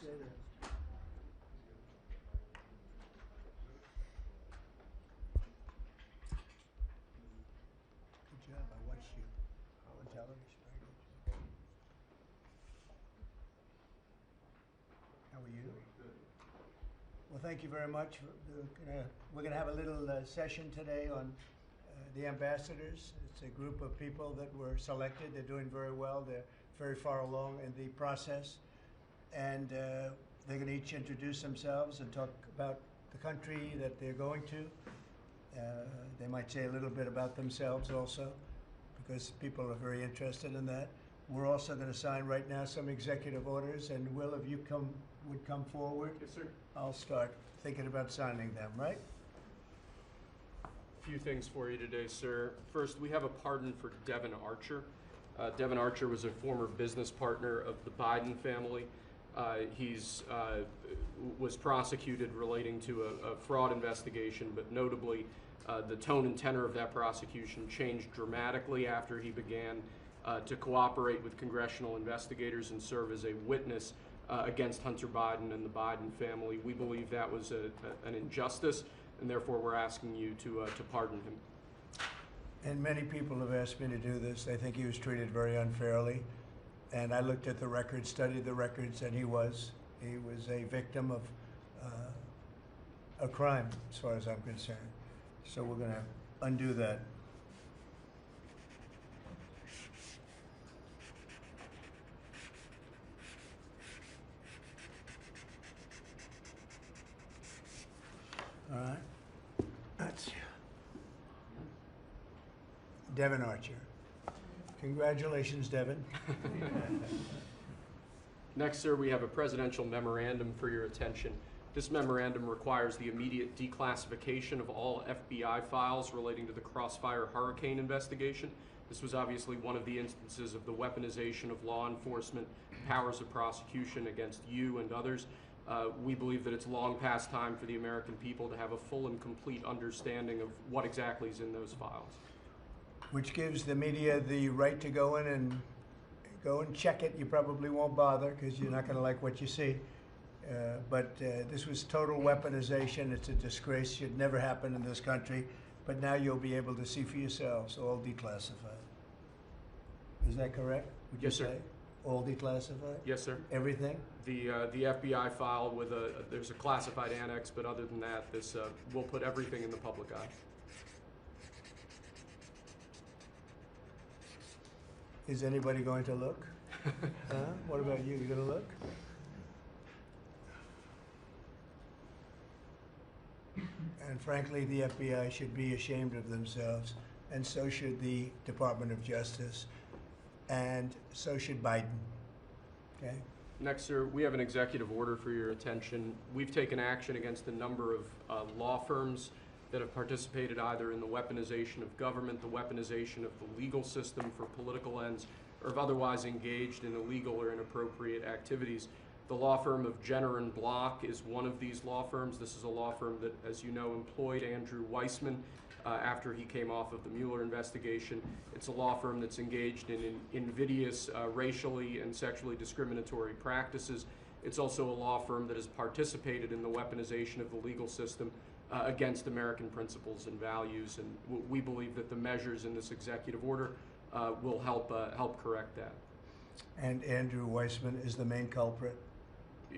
Good job. I watched you on television. How are you? Well, thank you very much. We're going to have a little session today on the ambassadors. It's a group of people that were selected. They're doing very well. They're very far along in the process. And they're going to each introduce themselves and talk about the country that they're going to. They might say a little bit about themselves also, because people are very interested in that. We're also going to sign right now some executive orders, and Will, if you would come forward. Yes, sir. I'll start thinking about signing them, right? A few things for you today, sir. First, we have a pardon for Devin Archer. Devin Archer was a former business partner of the Biden family. He was prosecuted relating to a fraud investigation, but notably, the tone and tenor of that prosecution changed dramatically after he began to cooperate with congressional investigators and serve as a witness against Hunter Biden and the Biden family. We believe that was an injustice, and therefore we're asking you to pardon him. And many people have asked me to do this. They think he was treated very unfairly. And I looked at the records, studied the records, and he was a victim of a crime, as far as I'm concerned. So we're going to undo that. All right. That's Devin Archer. Congratulations, Devin. Next, sir, we have a presidential memorandum for your attention. This memorandum requires the immediate declassification of all FBI files relating to the Crossfire Hurricane investigation. This was obviously one of the instances of the weaponization of law enforcement powers of prosecution against you and others. We believe that it's long past time for the American people to have a full and complete understanding of what exactly is in those files. Which gives the media the right to go in and check it. You probably won't bother because you're not going to like what you see. But this was total weaponization. It's a disgrace. Should never happen in this country. But now you'll be able to see for yourselves, all declassified. Is that correct? Would you Yes, sir. say? All declassified? Yes, sir. Everything? The FBI file with there's a classified annex, but other than that, this will put everything in the public eye. Is anybody going to look? What about you? You going to look? And frankly, the FBI should be ashamed of themselves, and so should the Department of Justice, and so should Biden. Okay? Next, sir, we have an executive order for your attention. We've taken action against a number of law firms that have participated either in the weaponization of government, the weaponization of the legal system for political ends, or have otherwise engaged in illegal or inappropriate activities. The law firm of Jenner and Block is one of these law firms. This is a law firm that, as you know, employed Andrew Weissman after he came off of the Mueller investigation. It's a law firm that's engaged in invidious racially and sexually discriminatory practices. It's also a law firm that has participated in the weaponization of the legal system against American principles and values, and we believe that the measures in this executive order will help correct that. And Andrew Weissman is the main culprit?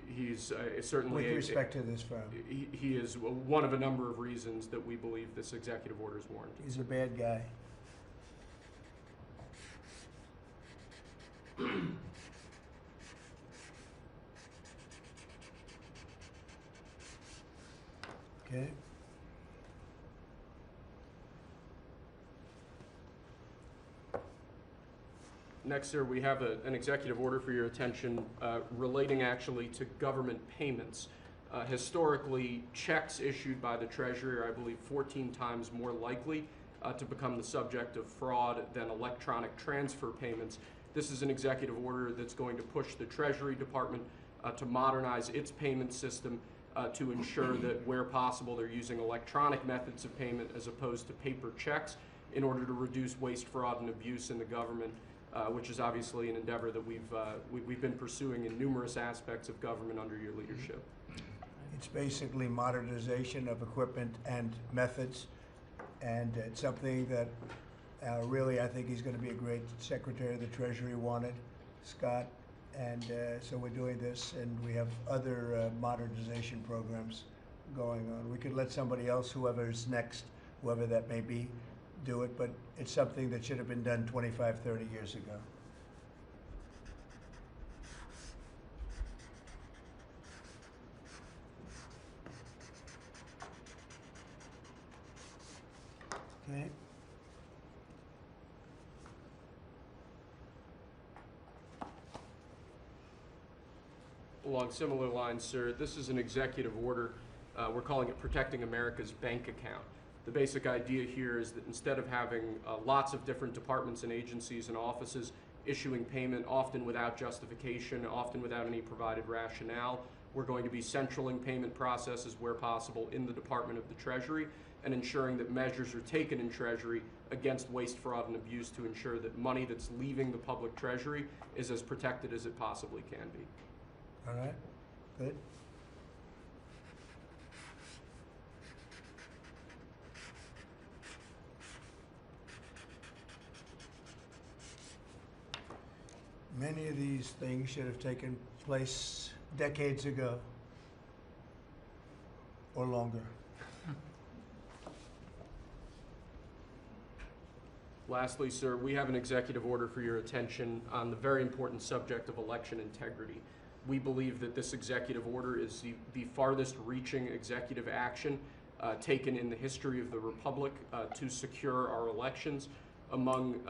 He's certainly with respect to this firm. He is one of a number of reasons that we believe this executive order is warranted. He's a bad guy. Okay. Next, sir, we have an executive order for your attention relating actually to government payments. Historically, checks issued by the Treasury are, I believe, 14 times more likely to become the subject of fraud than electronic transfer payments. This is an executive order that's going to push the Treasury Department to modernize its payment system to ensure that where possible they're using electronic methods of payment as opposed to paper checks in order to reduce waste, fraud, and abuse in the government. which is obviously an endeavor that we've been pursuing in numerous aspects of government under your leadership. It's basically modernization of equipment and methods, and it's something that really I think he's going to be a great Secretary of the Treasury wanted, Scott, and so we're doing this, and we have other modernization programs going on. We could let somebody else, whoever's next, whoever that may be, do it, but it's something that should have been done 25, 30 years ago. Okay. Along similar lines, sir, this is an executive order. We're calling it Protecting America's Bank Account. The basic idea here is that instead of having lots of different departments and agencies and offices issuing payment, often without justification, often without any provided rationale, we're going to be centraling payment processes where possible in the Department of the Treasury and ensuring that measures are taken in Treasury against waste, fraud, and abuse to ensure that money that's leaving the public Treasury is as protected as it possibly can be. All right, good. Many of these things should have taken place decades ago or longer. Lastly, sir, we have an executive order for your attention on the very important subject of election integrity. We believe that this executive order is the farthest reaching executive action taken in the history of the Republic to secure our elections. Among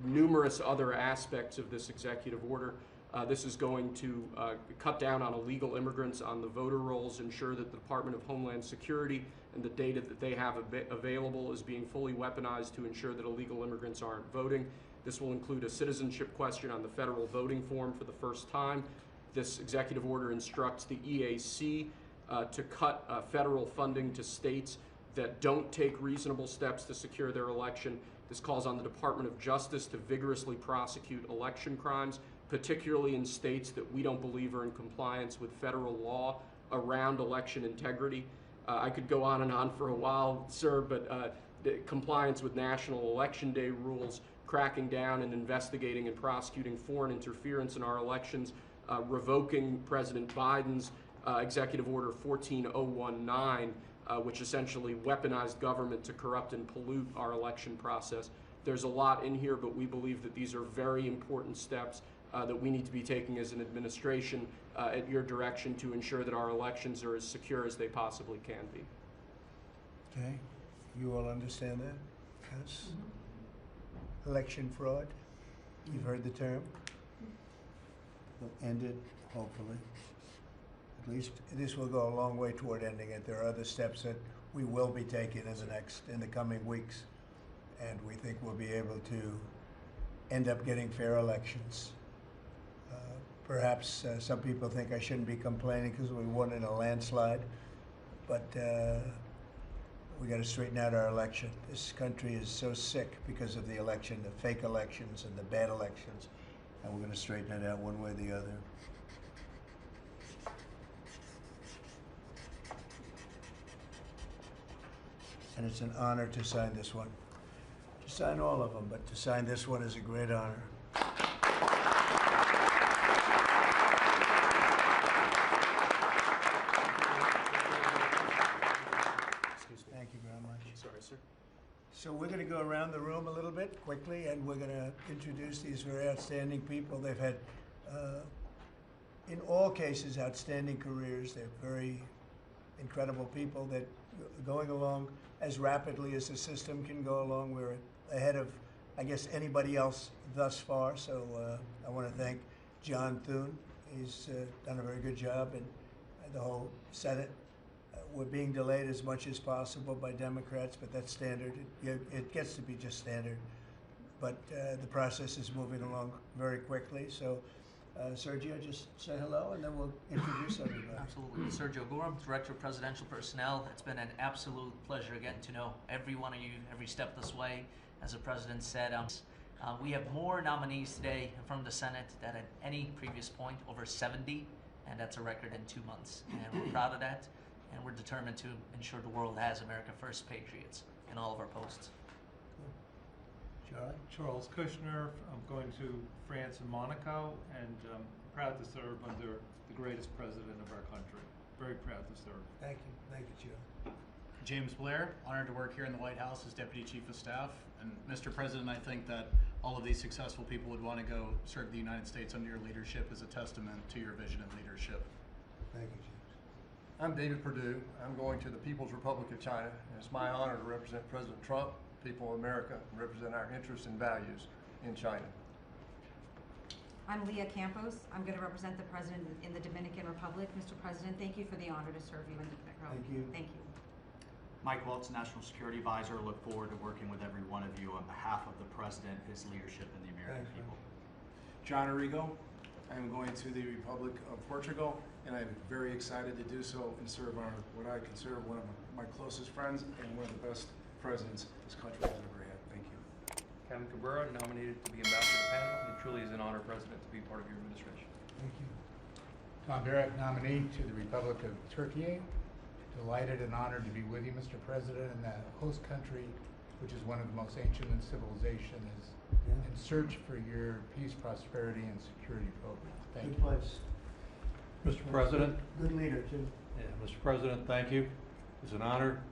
numerous other aspects of this executive order, this is going to cut down on illegal immigrants on the voter rolls, ensure that the Department of Homeland Security and the data that they have available is being fully weaponized to ensure that illegal immigrants aren't voting. This will include a citizenship question on the federal voting form for the first time. This executive order instructs the EAC to cut federal funding to states that don't take reasonable steps to secure their election. This calls on the Department of Justice to vigorously prosecute election crimes, particularly in states that we don't believe are in compliance with federal law around election integrity. I could go on and on for a while, sir, but compliance with National Election Day rules, cracking down and investigating and prosecuting foreign interference in our elections, revoking President Biden's Executive Order 14019, which essentially weaponized government to corrupt and pollute our election process. There's a lot in here, but we believe that these are very important steps that we need to be taking as an administration at your direction to ensure that our elections are as secure as they possibly can be. Okay, you all understand that? Yes. Election fraud, you've heard the term. We'll end it, hopefully. At least this will go a long way toward ending it. There are other steps that we will be taking in the coming weeks, and we think we'll be able to end up getting fair elections. Perhaps some people think I shouldn't be complaining because we won in a landslide, but we got to straighten out our election. This country is so sick because of the election, the fake elections and the bad elections, and we're going to straighten it out one way or the other. And it's an honor to sign this one. To sign all of them, but to sign this one is a great honor. Thank you very much. Sorry, sir. So we're going to go around the room a little bit quickly, and we're going to introduce these very outstanding people. They've had, in all cases, outstanding careers. They're very incredible people that are going along as rapidly as the system can go along. We're ahead of, I guess, anybody else thus far. So I want to thank John Thune. He's done a very good job, and the whole Senate. We're being delayed as much as possible by Democrats, but that's standard. It gets to be just standard. But the process is moving along very quickly. So, Sergio, just say hello, and then we'll introduce everybody. Absolutely. Sergio Gorham, Director of Presidential Personnel. It's been an absolute pleasure getting to know every one of you every step this way. As the President said, We have more nominees today from the Senate than at any previous point, over 70, and that's a record in 2 months. And we're proud of that, and we're determined to ensure the world has America First patriots in all of our posts. Charlie? Charles Kushner. I'm going to France and Monaco, and proud to serve under the greatest president of our country. Very proud to serve. Thank you, Charlie. James Blair, honored to work here in the White House as Deputy Chief of Staff. And Mr. President, I think that all of these successful people would want to go serve the United States under your leadership as a testament to your vision and leadership. Thank you, James. I'm David Perdue. I'm going to the People's Republic of China, and it's my honor to represent President Trump, people of America, and represent our interests and values in China. I'm Leah Campos. I'm going to represent the President in the Dominican Republic. Mr. President, thank you for the honor to serve you in the Republic. Thank you. Thank you. Mike Welch, National Security Advisor. Look forward to working with every one of you on behalf of the President, his leadership, and the American Thanks, people. John Arrigo. I'm going to the Republic of Portugal, and I'm very excited to do so and serve what I consider one of my closest friends and one of the best presidents this country has ever had. Thank you. Kevin Cabrera, nominated to be ambassador to Panama. It truly is an honor, President, to be part of your administration. Thank you. Tom Barrett, nominee to the Republic of Turkey. Delighted and honored to be with you, Mr. President, in that host country, which is one of the most ancient in civilization, is in search for your peace, prosperity, and security program. Thank Good you. place. Mr. President, Good leader, too. Mr. President, thank you. It's an honor.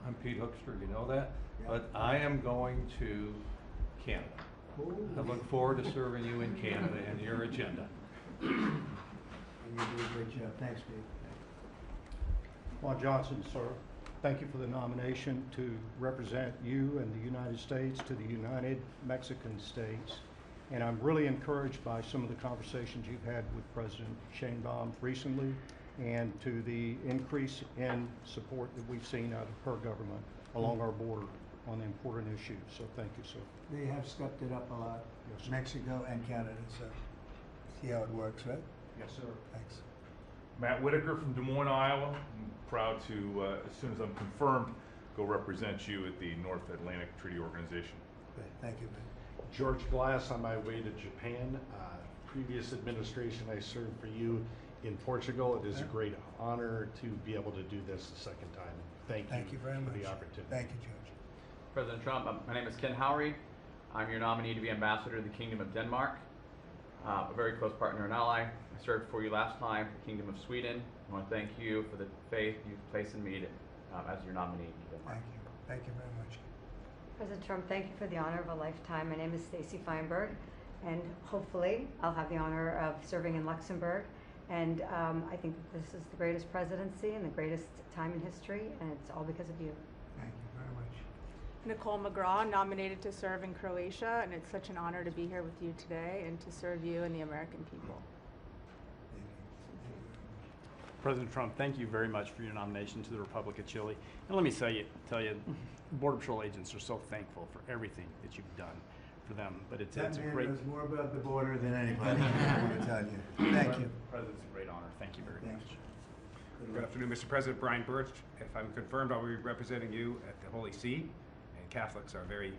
I'm Pete Hoekstra, you know that. Yeah. But I am going to Canada. Ooh. I look forward to serving you in Canada and your agenda. And you do a great job. Thanks, Pete. Juan Johnson, sir. Thank you for the nomination to represent you and the United States to the United Mexican States. And I'm really encouraged by some of the conversations you've had with President Sheinbaum recently and to the increase in support that we've seen out of her government along our border on important issues. So thank you, sir. They have stepped it up a lot. Yes, sir. Mexico and Canada, so see how it works, right? Yes, sir. Thanks. Matt Whitaker from Des Moines, Iowa. I'm proud to, as soon as I'm confirmed, go represent you at the North Atlantic Treaty Organization. Good. Thank you, man. George Glass on my way to Japan. Previous administration, I served for you in Portugal. It is a great honor to be able to do this the second time. Thank you very much for the opportunity. Thank you, George. President Trump, my name is Ken Howry. I'm your nominee to be ambassador to the Kingdom of Denmark, a very close partner and ally. I served for you last time for the Kingdom of Sweden. I want to thank you for the faith you've placed in me as your nominee to Denmark. Thank you. Thank you very much. President Trump, thank you for the honor of a lifetime. My name is Stacy Feinberg, and hopefully I'll have the honor of serving in Luxembourg. And I think that this is the greatest presidency and the greatest time in history, and it's all because of you. Thank you very much. Nicole McGraw, nominated to serve in Croatia, and it's such an honor to be here with you today and to serve you and the American people. Thank you. Thank you very much. President Trump, thank you very much for your nomination to the Republic of Chile. And let me tell you, Border Patrol agents are so thankful for everything that you've done for them. But it's That a man great. knows more about the border than anybody. I want to tell you. Thank you. President, it's a great honor. Thank you very Thanks. much. Good afternoon, Mr. President. Brian Birch. If I'm confirmed, I'll be representing you at the Holy See. And Catholics are very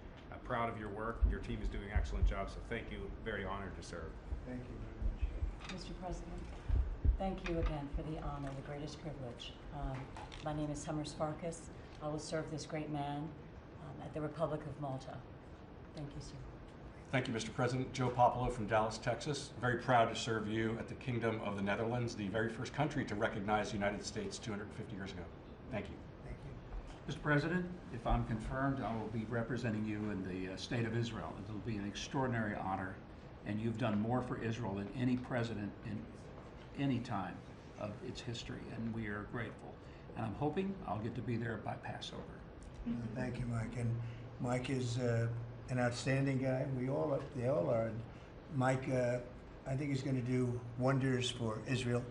proud of your work. Your team is doing an excellent job, so thank you. Very honored to serve. Thank you very much. Mr. President, thank you again for the honor, the greatest privilege. My name is Summer Sparkus. I will serve this great man at the Republic of Malta. Thank you, sir. Thank you, Mr. President. Joe Popolo from Dallas, Texas. Very proud to serve you at the Kingdom of the Netherlands, the very first country to recognize the United States 250 years ago. Thank you. Thank you. Mr. President, if I'm confirmed, I will be representing you in the state of Israel. It will be an extraordinary honor, and you've done more for Israel than any president in any time of its history, and we are grateful. And I'm hoping I'll get to be there by Passover. Thank you, Mike. And Mike is an outstanding guy. They all are. And Mike, I think he's going to do wonders for Israel.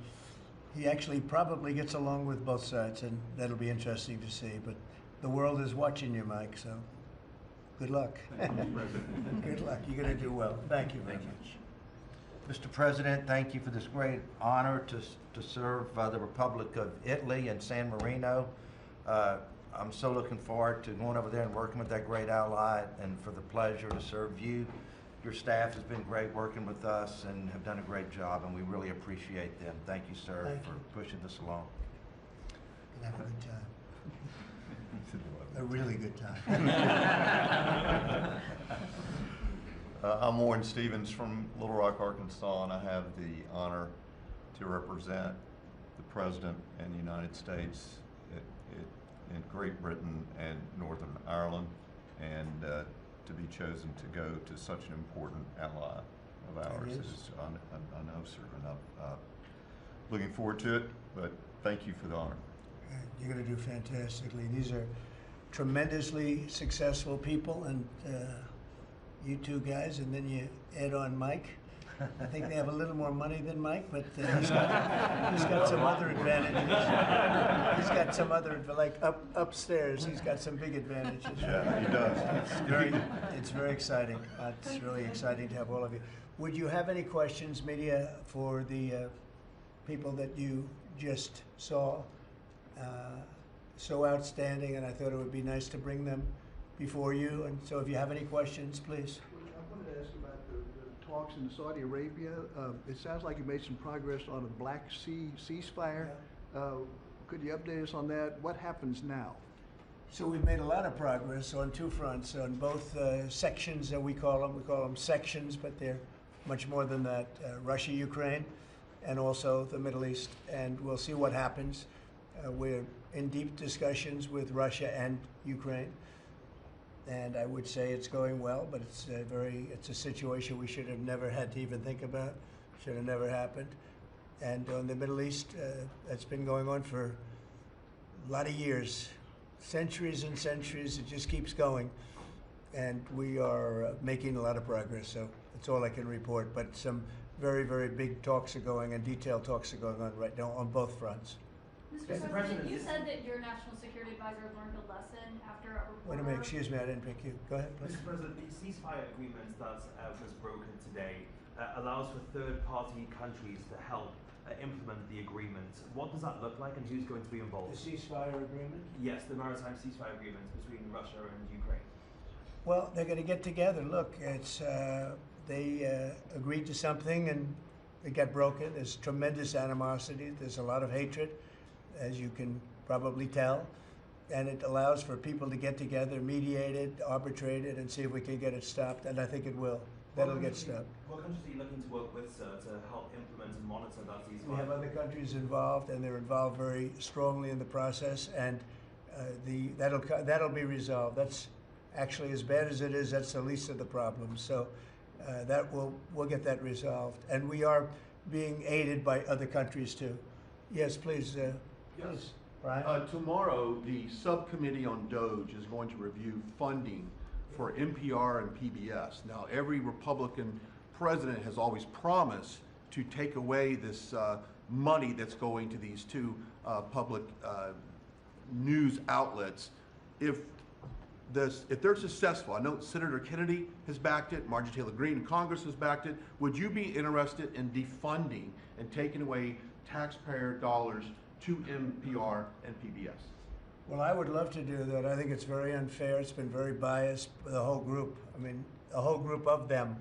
He actually probably gets along with both sides, and that'll be interesting to see. But the world is watching you, Mike, so good luck. Good luck. You're going to do well. Thank you very much. Mr. President, thank you for this great honor to serve the Republic of Italy and San Marino. I'm so looking forward to going over there and working with that great ally, and for the pleasure to serve you Your staff has been great working with us and have done a great job, and we really appreciate them. Thank you, sir, Thank for you. pushing this along. Have a good time. A really good time. I'm Warren Stevens from Little Rock, Arkansas, and I have the honor to represent the President and the United States in Great Britain and Northern Ireland, and to be chosen to go to such an important ally of ours is, I know, sir, and I'm looking forward to it, but thank you for the honor. You're going to do fantastically. These are tremendously successful people, and you two guys, and then you add on Mike. I think they have a little more money than Mike, but he's got some other advantages. He's got some other, like upstairs, he's got some big advantages. Yeah, he does. It's very exciting. It's really exciting to have all of you. Would you have any questions, media, for the people that you just saw? So outstanding, and I thought it would be nice to bring them before you. And so if you have any questions, please. I wanted to ask you about the talks in Saudi Arabia. It sounds like you made some progress on the Black Sea ceasefire. Could you update us on that? What happens now? So we've made a lot of progress on two fronts, on both sections that we call them sections, but they're much more than that, Russia, Ukraine, and also the Middle East, and we'll see what happens. We're in deep discussions with Russia and Ukraine, and I would say it's going well, but it's a situation we should have never had to even think about, should have never happened. And on the Middle East, that's been going on for a lot of years, centuries and centuries. It just keeps going, and we are making a lot of progress. So that's all I can report. But some very, very big talks are going, and detailed talks are going on right now on both fronts. Mr. President, you said that your national security advisor learned a lesson after a reporter... Wait a minute, excuse me, I didn't pick you. Go ahead, please. Mr. President, the ceasefire agreement that was broken today allows for third-party countries to help implement the agreement. What does that look like, and who's going to be involved? The ceasefire agreement? Yes, the maritime ceasefire agreement between Russia and Ukraine. Well, they're going to get together. Look, it's they agreed to something and it got broken. There's tremendous animosity. There's a lot of hatred, as you can probably tell. And it allows for people to get together, mediate it, arbitrate it, and see if we can get it stopped. And I think it will. That'll get stopped. What countries are you looking to work with, sir, to help implement and monitor that ceasefire? We have other countries involved, and they're involved very strongly in the process. And that'll be resolved. That's actually, as bad as it is, that's the least of the problems. So we'll get that resolved. And we are being aided by other countries too. Yes, please. Please, Brian. Tomorrow, the subcommittee on DOGE is going to review funding for NPR and PBS. Now, every Republican president has always promised to take away this money that's going to these two public news outlets. If they're successful, I know Senator Kennedy has backed it, Marjorie Taylor Greene in Congress has backed it. Would you be interested in defunding and taking away taxpayer dollars to NPR and PBS? Well, I would love to do that. I think it's very unfair. It's been very biased for the whole group. I mean, a whole group of them.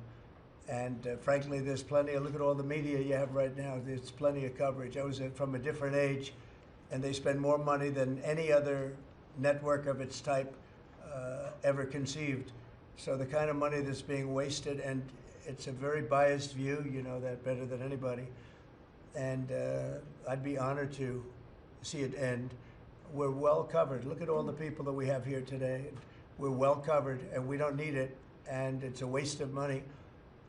And frankly, there's plenty look at all the media you have right now. There's plenty of coverage. I was from a different age, and they spend more money than any other network of its type ever conceived. So the kind of money that's being wasted, and it's a very biased view, you know that better than anybody. And I'd be honored to see it end. We're well covered. Look at all the people that we have here today. We're well covered, and we don't need it, and it's a waste of money,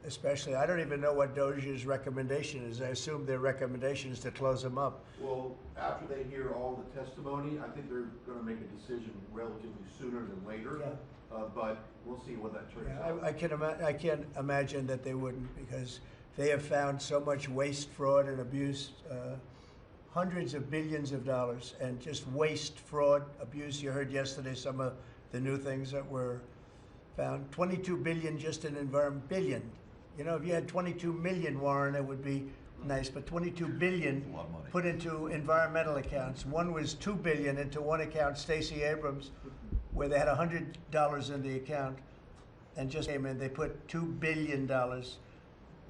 especially. I don't even know what DOGE's recommendation is. I assume their recommendation is to close them up. Well, after they hear all the testimony, I think they're going to make a decision relatively sooner than later. Yeah. But we'll see what that turns out. I can't imagine that they wouldn't, because they have found so much waste, fraud, and abuse, hundreds of billions of dollars, and just waste, fraud, abuse. You heard yesterday some of the new things that were found. 22 billion just in environment, billion. You know, if you had 22 million, Warren, it would be nice, but 22 billion put into environmental accounts. One was 2 billion into one account, Stacey Abrams, where they had $100 in the account, and just came in. They put $2 billion,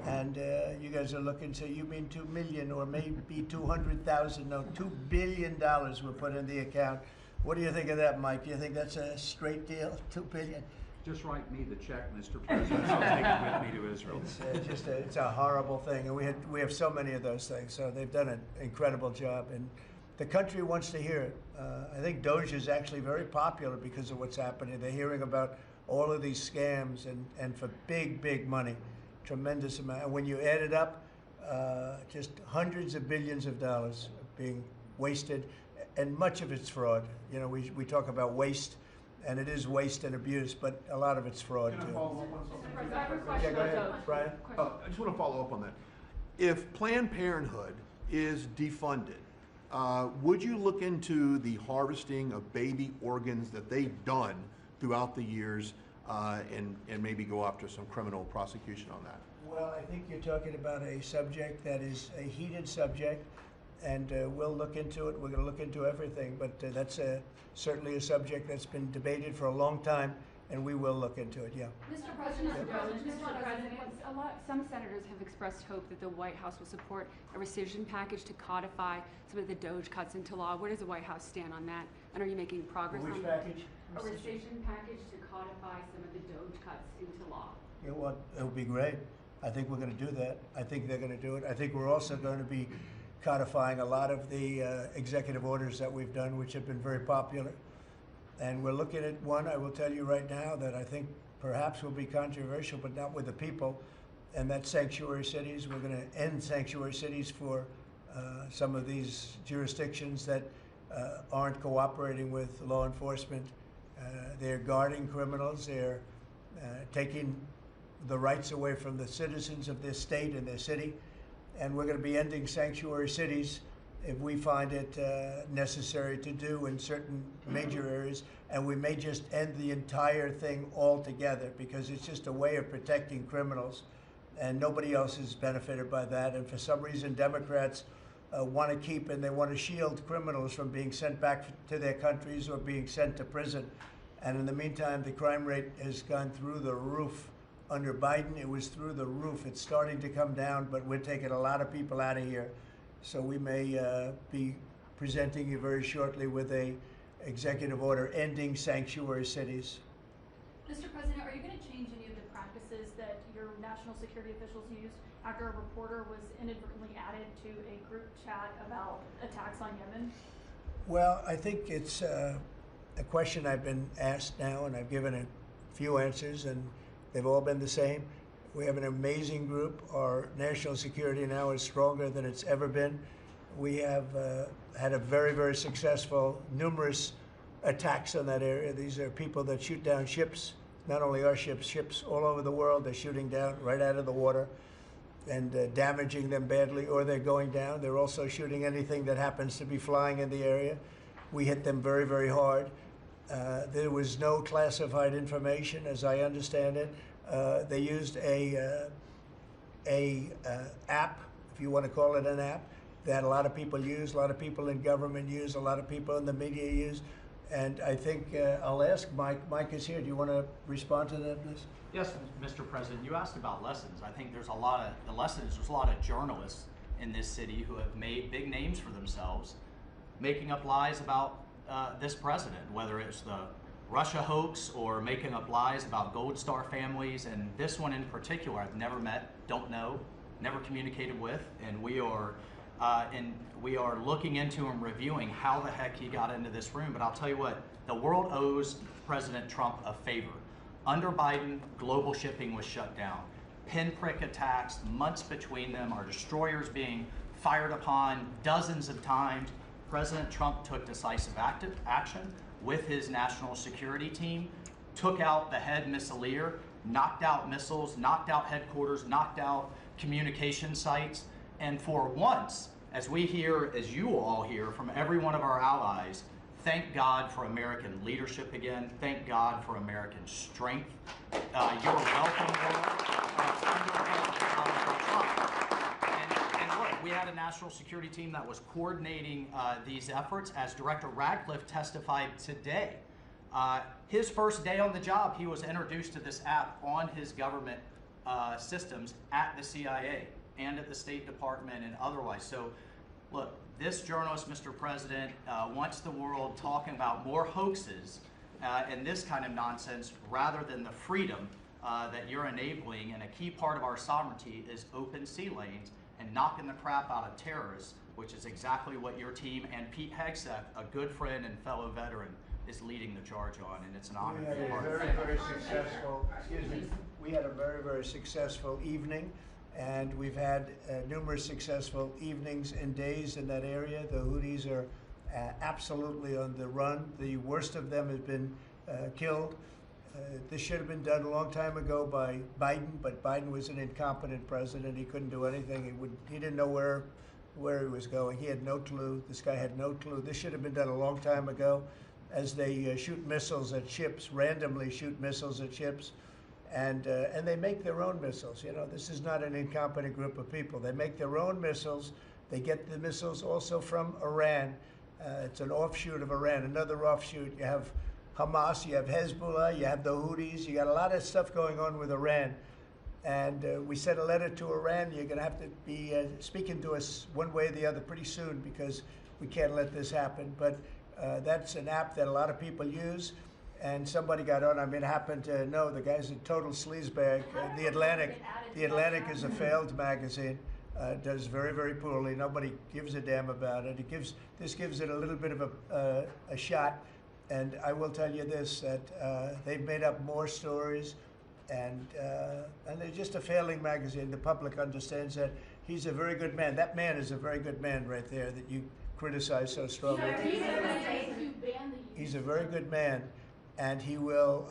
and you guys are looking. So you mean 2 million or maybe 200,000? No, $2 billion were put in the account. What do you think of that, Mike? Do you think that's a straight deal? 2 billion? Just write me the check, Mr. President. I'll take it with me to Israel. It's it's a horrible thing, and we have so many of those things. So they've done an incredible job, and the country wants to hear it. I think Doge is actually very popular because of what's happening. They're hearing about all of these scams and for big money, tremendous amount. And when you add it up, just hundreds of billions of dollars being wasted, and much of it's fraud. You know, we talk about waste. And it is waste and abuse, but a lot of it's fraud Can I too. follow up on something? Yeah, go ahead, Brian. I just want to follow up on that. If Planned Parenthood is defunded, would you look into the harvesting of baby organs that they've done throughout the years and maybe go after some criminal prosecution on that? Well, I think you're talking about a subject that is a heated subject, and we'll look into it. We're going to look into everything, but that's certainly a subject that's been debated for a long time, and we will look into it, yeah. Mr. President, Some senators have expressed hope that the White House will support a rescission package to codify some of the Doge cuts into law. Where does the White House stand on that? And are you making progress on that? Which package? A rescission package to codify some of the Doge cuts into law. Yeah, well, it would be great. I think we're going to do that. I think they're going to do it. I think we're also going to be codifying a lot of the executive orders that we've done, which have been very popular. And we're looking at one, I will tell you right now, that I think perhaps will be controversial, but not with the people, and that's sanctuary cities. We're going to end sanctuary cities for some of these jurisdictions that aren't cooperating with law enforcement. They're guarding criminals. They're taking the rights away from the citizens of their state and their city. And we're going to be ending sanctuary cities if we find it necessary to do in certain major areas. And we may just end the entire thing altogether because it's just a way of protecting criminals. And nobody else is benefited by that. And for some reason, Democrats want to keep and they want to shield criminals from being sent back to their countries or being sent to prison. And in the meantime, the crime rate has gone through the roof. Under Biden, it was through the roof. It's starting to come down, but we're taking a lot of people out of here. So we may be presenting you very shortly with a executive order ending sanctuary cities. Mr. President, are you going to change any of the practices that your national security officials used after a reporter was inadvertently added to a group chat about attacks on Yemen? Well, I think it's a question I've been asked now, and I've given a few answers, and they've all been the same. We have an amazing group. Our national security now is stronger than it's ever been. We have had a very successful, numerous attacks on that area. These are people that shoot down ships, not only our ships, ships all over the world. They're shooting down right out of the water and damaging them badly, or they're going down. They're also shooting anything that happens to be flying in the area. We hit them very hard. There was no classified information, as I understand it. They used a app, if you want to call it an app, that a lot of people use, a lot of people in government use, a lot of people in the media use. And I think I'll ask Mike. Mike is here. Do you want to respond to that, please? Yes, Mr. President. You asked about lessons. I think there's a lot of journalists in this city who have made big names for themselves, making up lies about this president, whether it's the Russia hoax or making up lies about Gold Star families. And this one in particular, I've never met, don't know, never communicated with, and we are looking into and reviewing how the heck he got into this room. But I'll tell you what, the world owes President Trump a favor. Under Biden, global shipping was shut down. Pinprick attacks, months between them, our destroyers being fired upon dozens of times. President Trump took decisive action with his national security team, took out the head missileer, knocked out missiles, knocked out headquarters, knocked out communication sites. And for once, as we hear, as you all hear from every one of our allies, thank God for American leadership again. Thank God for American strength. You're welcome, and look, we had a national security team that was coordinating these efforts. As Director Radcliffe testified today, His first day on the job, he was introduced to this app on his government systems at the CIA and at the State Department and otherwise. So, look, this journalist, Mr. President, wants the world talking about more hoaxes and this kind of nonsense rather than the freedom that you're enabling. And a key part of our sovereignty is open sea lanes and knocking the crap out of terrorists, which is exactly what your team and Pete Hegseth, a good friend and fellow veteran, is leading the charge on, and it's an honor to be part of it. We had a very, very successful evening, and we've had numerous successful evenings and days in that area. The Houthis are absolutely on the run. The worst of them has been killed. This should have been done a long time ago by Biden, but Biden was an incompetent president. He couldn't do anything. He didn't know where he was going. He had no clue. This guy had no clue. This should have been done a long time ago. As they shoot missiles at ships, randomly shoot missiles at ships, and they make their own missiles. You know, this is not an incompetent group of people. They make their own missiles. They get the missiles also from Iran. It's an offshoot of Iran, another offshoot. You have Hamas, you have Hezbollah, you have the Houthis. You got a lot of stuff going on with Iran. And we sent a letter to Iran. You're going to have to be speaking to us one way or the other pretty soon, because we can't let this happen. But that's an app that a lot of people use, and somebody got on. I mean, happened to know the guy's a total sleazebag. The Atlantic is a failed magazine. Does very, very poorly. Nobody gives a damn about it. This gives it a little bit of a shot. And I will tell you this, that they've made up more stories, and they're just a failing magazine. The public understands that. He's a very good man. That man is a very good man right there that you criticize so strongly. He's a very good man, and he will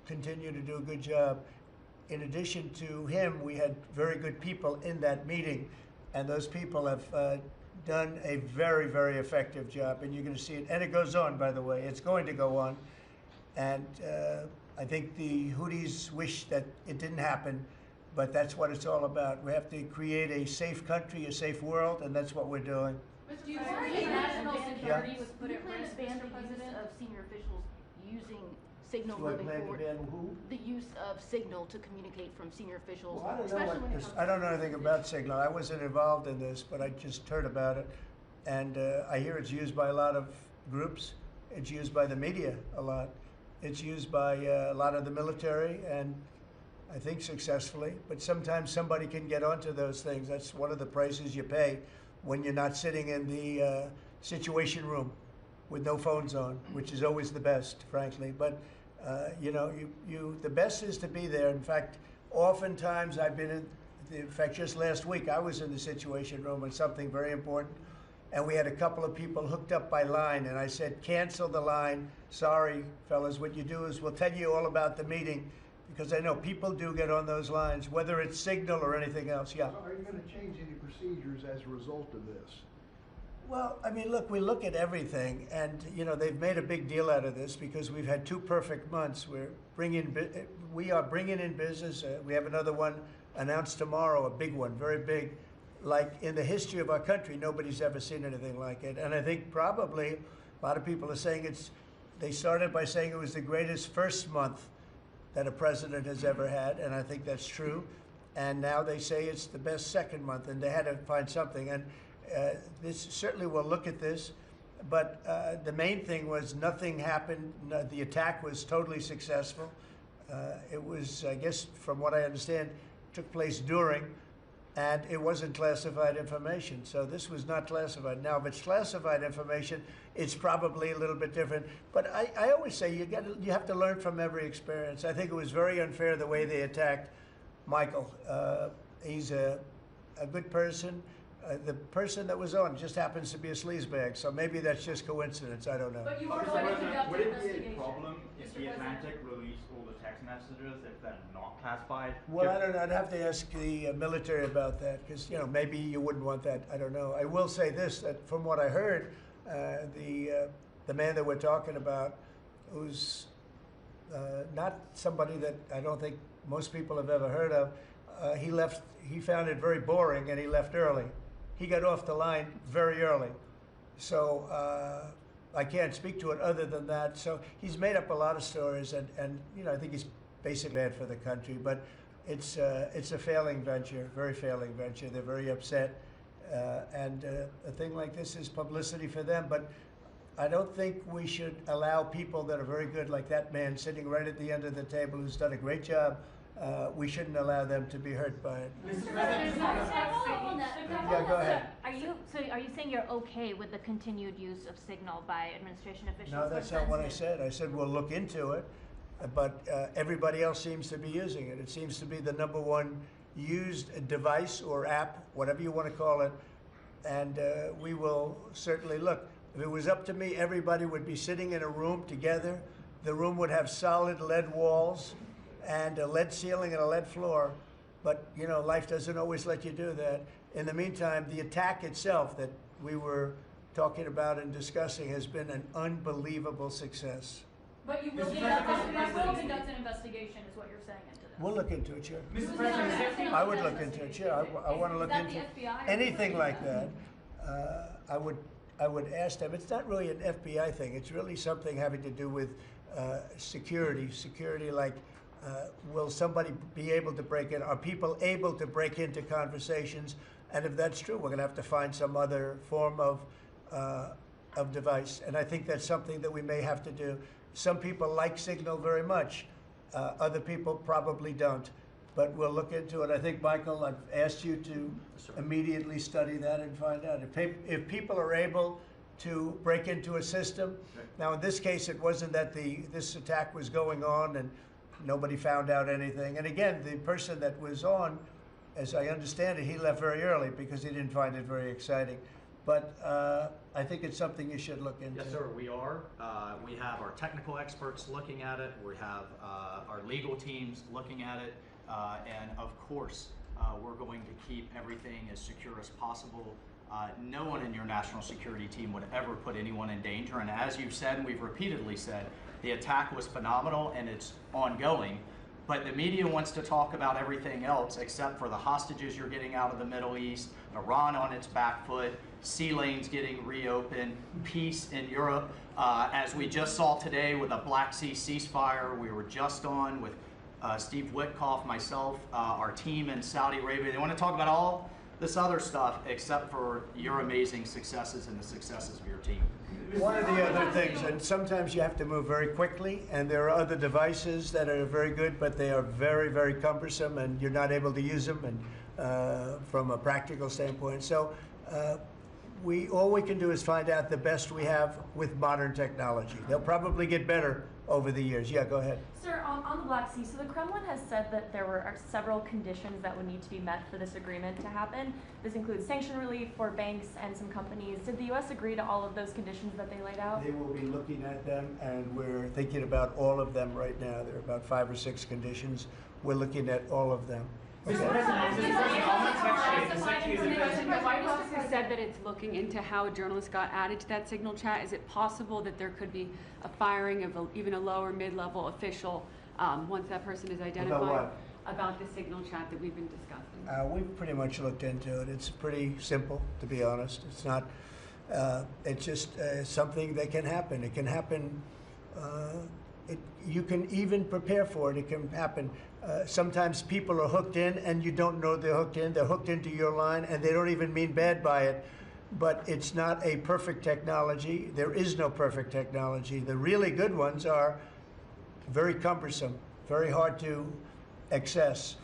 continue to do a good job. In addition to him, we had very good people in that meeting, and those people have done a very, very effective job, and you're going to see it. And it goes on, by the way. It's going to go on. And I think the Houthis wish that it didn't happen, but that's what it's all about. We have to create a safe country, a safe world, and that's what we're doing. Do you think national security was put at risk, Mr. President, of senior officials using signal moving forward? The use of signal to communicate from senior officials, Well, especially when it comes I don't know anything about Signal. I wasn't involved in this, but I just heard about it. And I hear it's used by a lot of groups. It's used by the media a lot. It's used by a lot of the military, and I think successfully. But sometimes somebody can get onto those things. That's one of the prices you pay when you're not sitting in the situation room with no phones on, which is always the best, frankly. But you know, the best is to be there. In fact, oftentimes I've been in fact, just last week I was in the situation room on something very important, and we had a couple of people hooked up by line, and I said, cancel the line. Sorry, fellas, what you do is we'll tell you all about the meeting, because I know people do get on those lines, whether it's Signal or anything else. Yeah. So are you going to change any procedures as a result of this? Well, I mean, look, we look at everything, and you know, they've made a big deal out of this because we've had 2 perfect months. We are bringing in business. We have another one announced tomorrow, a big one, very big. Like in the history of our country, nobody's ever seen anything like it. And I think probably a lot of people are saying they started by saying it was the greatest first month that a president has ever had, and I think that's true. And now they say it's the best second month, and they had to find something. And this certainly will look at this, but the main thing was nothing happened. The attack was totally successful. It was, I guess, from what I understand, took place during, and it wasn't classified information. So this was not classified. Now, if it's classified information, it's probably a little bit different. But I always say you have to learn from every experience. I think it was very unfair the way they attacked Michael. He's a good person. The person that was on just happens to be a sleazebag, so maybe that's just coincidence. I don't know. But you are going to conduct Would an it be a investigation, problem if Mr. the President? Atlantic released all the text messages if they're not classified? Well, I don't know. I'd have to ask the military about that, because you know, maybe you wouldn't want that. I don't know. I will say this: that from what I heard, the man that we're talking about, who's not somebody that I don't think most people have ever heard of, he left. He found it very boring, and he left early. He got off the line very early. So I can't speak to it other than that. So he's made up a lot of stories, and you know, I think he's basically bad for the country. But it's a failing venture, very failing venture. They're very upset, and a thing like this is publicity for them. But I don't think we should allow people that are very good, like that man sitting right at the end of the table who's done a great job. We shouldn't allow them to be hurt by it. Mr. President, Yeah, go ahead. Are you saying you're okay with the continued use of Signal by administration officials? No, that's not what I said. I said we'll look into it, but everybody else seems to be using it. It seems to be the #1 used device or app, whatever you want to call it, and we will certainly look. If it was up to me, everybody would be sitting in a room together. The room would have solid lead walls and a lead ceiling and a lead floor. But, you know, life doesn't always let you do that. In the meantime, the attack itself that we were talking about and discussing has been an unbelievable success. But you will conduct an investigation, is what you're saying into this. We'll look into it, Chair. Mr. President, I would look into it, Chair. I want to look Is that into the FBI or anything the like that. I would ask them. It's not really an FBI thing. It's really something having to do with security. Security, like, will somebody be able to break in? Are people able to break into conversations? And if that's true, we're going to have to find some other form of device. And I think that's something that we may have to do. Some people like Signal very much. Other people probably don't. But we'll look into it. I think, Michael, I've asked you to immediately study that and find out. If people are able to break into a system, now in this case, it wasn't that this attack was going on and nobody found out anything. And again, the person that was on, as I understand it, he left very early because he didn't find it very exciting. But I think it's something you should look into. Yes, sir, we are. We have our technical experts looking at it. We have our legal teams looking at it. And of course, we're going to keep everything as secure as possible. No one in your national security team would ever put anyone in danger. And as you've said, and we've repeatedly said, the attack was phenomenal and it's ongoing. But the media wants to talk about everything else except for the hostages you're getting out of the Middle East, Iran on its back foot, sea lanes getting reopened, peace in Europe. As we just saw today with a Black Sea ceasefire, we were just on with Steve Witkoff, myself, our team in Saudi Arabia. They want to talk about all this other stuff except for your amazing successes and the successes of your team. One of the other things, and sometimes you have to move very quickly, and there are other devices that are very good, but they are very, very cumbersome, and you're not able to use them and from a practical standpoint. So all we can do is find out the best we have with modern technology. They'll probably get better over the years. Yeah, go ahead. Sir, on the Black Sea, so the Kremlin has said that there are several conditions that would need to be met for this agreement to happen. This includes sanction relief for banks and some companies. Did the U.S. agree to all of those conditions that they laid out? They will be looking at them, and we're thinking about all of them right now. There are about 5 or 6 conditions. We're looking at all of them. The White House has said that it's looking into how a journalist got added to that Signal chat. Is it possible that there could be a firing of even a lower mid-level official once that person is identified? About what? About the Signal chat that we've been discussing. We've pretty much looked into it. It's pretty simple, to be honest. It's not. It's just something that can happen. It can happen. You can even prepare for it. It can happen. Sometimes people are hooked in and you don't know they're hooked in. They're hooked into your line and they don't even mean bad by it. But it's not a perfect technology. There is no perfect technology. The really good ones are very cumbersome, very hard to access.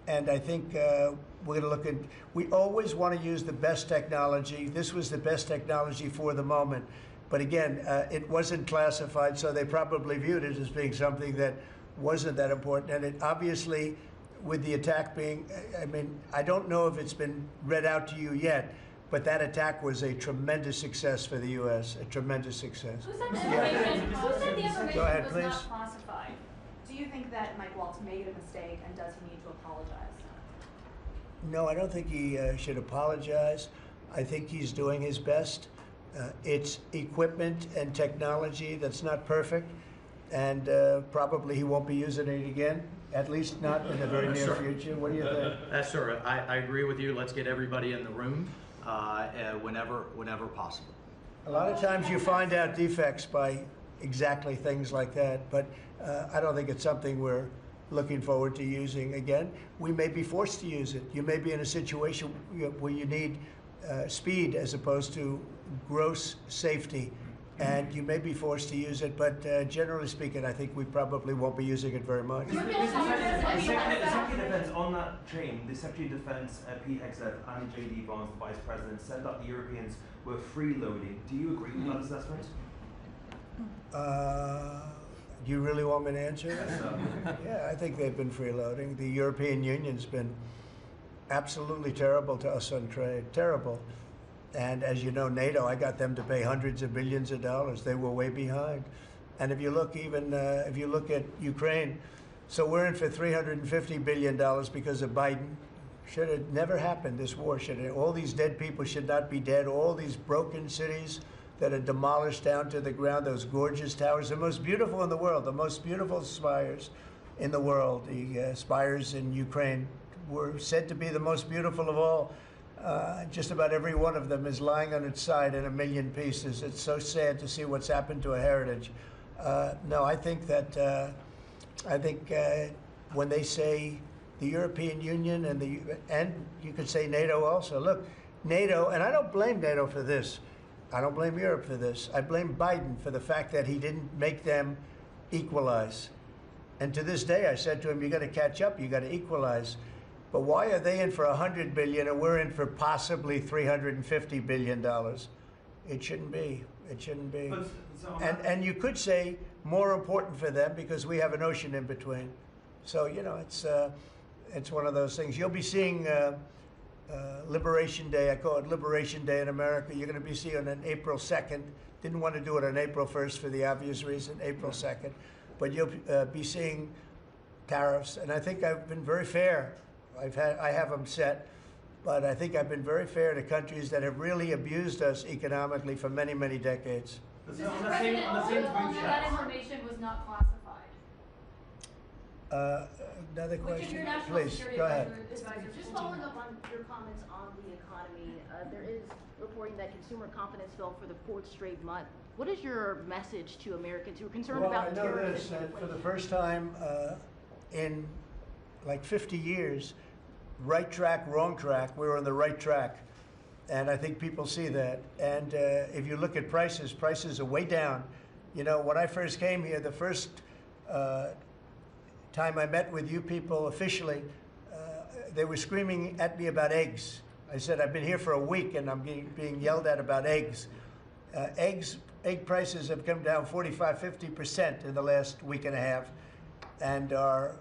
And I think we're going to look at, we always want to use the best technology. This was the best technology for the moment. But again, it wasn't classified, so they probably viewed it as being something that wasn't that important. And it obviously, with the attack being, I mean, I don't know if it's been read out to you yet, but that attack was a tremendous success for the U.S., a tremendous success. Who said the information Go ahead, was please. not classified? Do you think that Mike Waltz made a mistake, and does he need to apologize? No, I don't think he should apologize. I think he's doing his best. It's equipment and technology that's not perfect, and probably he won't be using it again, at least not in the very near future. What do you think? Sir, I agree with you. Let's get everybody in the room whenever possible. A lot of times you find out defects by exactly things like that, but I don't think it's something we're looking forward to using again. We may be forced to use it. You may be in a situation where you need speed as opposed to gross safety, and you may be forced to use it, but generally speaking, I think we probably won't be using it very much. The Secretary of Defense, on that chain, the Secretary of Defense, Pete Hegseth, and J.D. Vance, the Vice President, said that the Europeans were freeloading. Do you agree with that assessment? Do you really want me to answer that? Yeah, I think they've been freeloading. The European Union's been absolutely terrible to us on trade, terrible. And as you know, NATO, I got them to pay hundreds of billions of dollars. They were way behind. And if you look if you look at Ukraine, so we're in for $350 billion because of Biden. Should have never happened, this war. All these dead people should not be dead. All these broken cities that are demolished down to the ground, those gorgeous towers, the most beautiful in the world, the most beautiful spires in the world. The spires in Ukraine were said to be the most beautiful of all. Just about every one of them is lying on its side in a million pieces. It's so sad to see what's happened to a heritage. No, I think that when they say the European Union and you could say NATO also. Look, NATO, and I don't blame NATO for this. I don't blame Europe for this. I blame Biden for the fact that he didn't make them equalize. And to this day, I said to him, you got to catch up, you got to equalize. But why are they in for $100 billion and we're in for possibly $350 billion? It shouldn't be. It shouldn't be. And you could say more important for them because we have an ocean in between. So, you know, it's one of those things. You'll be seeing Liberation Day. I call it Liberation Day in America. You're going to be seeing on April 2nd. Didn't want to do it on April 1st for the obvious reason, April 2nd. But you'll be seeing tariffs. And I think I've been very fair. I have them set. But I think I've been very fair to countries that have really abused us economically for many, many decades. Mr. President, that information was not classified. Another Which of question? your national Please, security go ahead. advisors Just following up on your comments on the economy, there is reporting that consumer confidence fell for the 4th straight month. What is your message to Americans who are concerned about terrorism? Well, I know this, for the first time in like 50 years, right track, wrong track, we were on the right track. And I think people see that. And if you look at prices, prices are way down. You know, when I first came here, the first time I met with you people officially, they were screaming at me about eggs. I said, I've been here for a week and I'm being yelled at about eggs. Egg prices have come down 45, 50% in the last week and a half. And our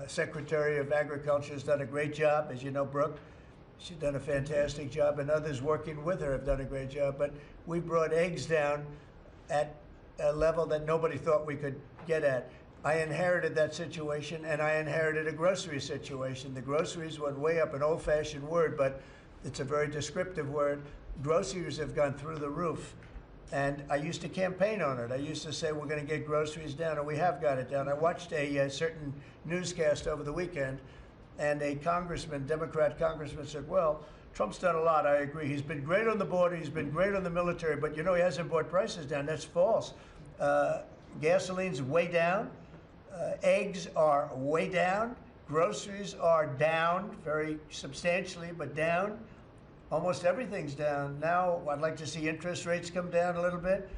Secretary of Agriculture has done a great job, as you know, Brooke. She's done a fantastic job, and others working with her have done a great job. But we brought eggs down at a level that nobody thought we could get at. I inherited that situation, and I inherited a grocery situation. The groceries went way up, an old-fashioned word, but it's a very descriptive word. Groceries have gone through the roof. And I used to campaign on it. I used to say, we're going to get groceries down, and we have got it down. I watched a certain newscast over the weekend, and a congressman, Democrat congressman, said, well, Trump's done a lot, I agree. He's been great on the border, he's been great on the military, but you know, he hasn't brought prices down. That's false. Gasoline's way down. Eggs are way down. Groceries are down very substantially, but down. Almost everything's down. Now, I'd like to see interest rates come down a little bit,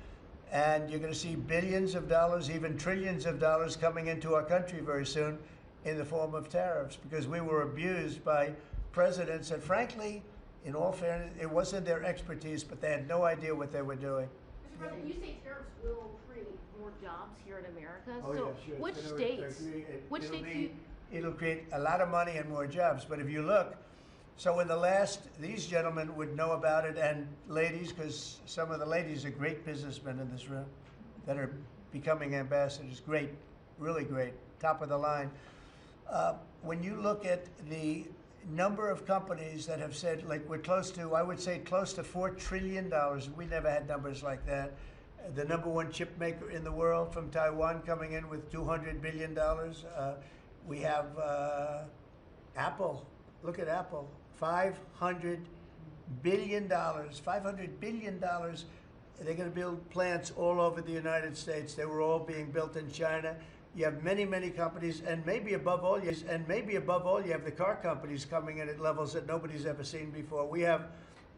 and you're going to see billions of dollars, even trillions of dollars coming into our country very soon in the form of tariffs, because we were abused by presidents, and frankly, in all fairness, it wasn't their expertise, but they had no idea what they were doing. Mr. President, you say tariffs will create more jobs here in America. Oh, so yeah, sure. which states? Which states? It'll create a lot of money and more jobs. But if you look, so in the last, these gentlemen would know about it, and ladies, because some of the ladies are great businessmen in this room that are becoming ambassadors. Great, really great, top of the line. When you look at the number of companies that have said, like we're close to, I would say close to $4 trillion. We never had numbers like that. The #1 chip maker in the world from Taiwan coming in with $200 billion. We have Apple. Look at Apple. $500 billion. $500 billion They're going to build plants all over the United States. They were all being built in China. You have many, many companies, and maybe above all, you have the car companies coming in at levels that nobody's ever seen before. We have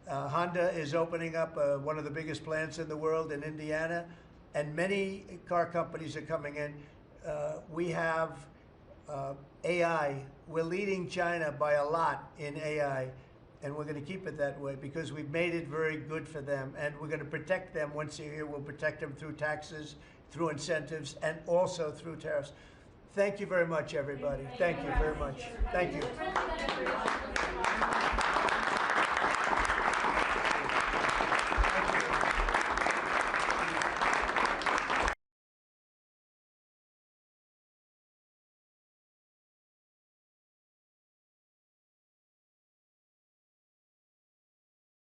Honda is opening up one of the biggest plants in the world in Indiana, and many car companies are coming in. We have AI. We're leading China by a lot in AI, and we're going to keep it that way because we've made it very good for them, and we're going to protect them. Once a year, we'll protect them through taxes, through incentives, and also through tariffs. Thank you very much, everybody. Thank you very much. Thank you.